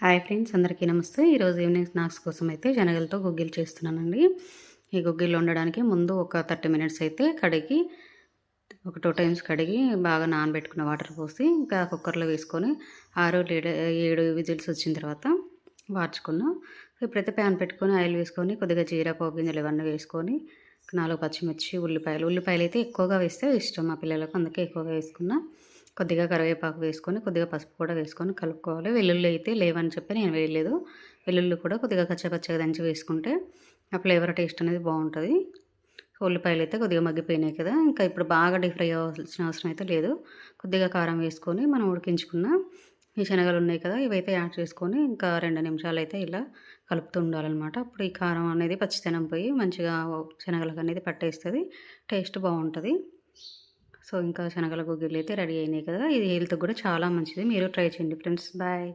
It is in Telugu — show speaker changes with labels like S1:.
S1: హాయ్ ఫ్రెండ్స్, అందరికీ నమస్తే. ఈరోజు ఈవినింగ్ స్నాక్స్ కోసం అయితే శనగలతో గుగ్గిలు చేస్తున్నానండి. ఈ గుగ్గిలు వండడానికి ముందు ఒక 30 మినిట్స్ అయితే కడిగి ఒక 2 టైమ్స్ కడిగి బాగా నానబెట్టుకున్న వాటర్ పోసి ఇంకా కుక్కర్లో వేసుకొని 6 లేదా 7 విజిల్స్ వచ్చిన తర్వాత వార్చుకున్నాం. ఇప్పుడైతే ప్యాన్ పెట్టుకొని ఆయిల్ వేసుకొని కొద్దిగా జీరా, పోపు గింజలు ఇవన్నీ వేసుకొని 4 పచ్చిమిర్చి, ఉల్లిపాయలు అయితే ఎక్కువగా వేస్తే ఇష్టం మా పిల్లలకు, అందుకే ఎక్కువగా వేసుకున్నా. కొద్దిగా కరివేపాకు వేసుకొని కొద్దిగా పసుపు కూడా వేసుకొని కలుపుకోవాలి. వెల్లుల్లి అయితే లేవని చెప్పి నేను వేయలేదు. వెల్లుల్లి కూడా కొద్దిగా కచ్చపచ్చగా దంచి వేసుకుంటే ఆ ఫ్లేవర్ టేస్ట్ అనేది బాగుంటుంది. ఉల్లిపాయలు అయితే కొద్దిగా మగ్గిపోయినాయి కదా, ఇంకా ఇప్పుడు బాగా డీప్ ఫ్రై అవ్వాల్సిన అవసరం అయితే లేదు. కొద్దిగా కారం వేసుకొని మనం ఉడికించుకున్న ఈ శనగలు ఉన్నాయి కదా, ఇవైతే యాడ్ చేసుకొని ఇంకా 2 నిమిషాలు అయితే ఇలా కలుపుతూ ఉండాలన్నమాట. అప్పుడు ఈ కారం అనేది పచ్చితనం పోయి మంచిగా శనగలకు అనేది పట్టేస్తుంది, టేస్ట్ బాగుంటుంది. సో ఇంకా శనగల గుగ్గిళ్ళు అయితే రెడీ అయినాయి కదా. ఇది హెల్త్కి కూడా చాలా మంచిది, మీరు ట్రై చేయండి ఫ్రెండ్స్. బాయ్.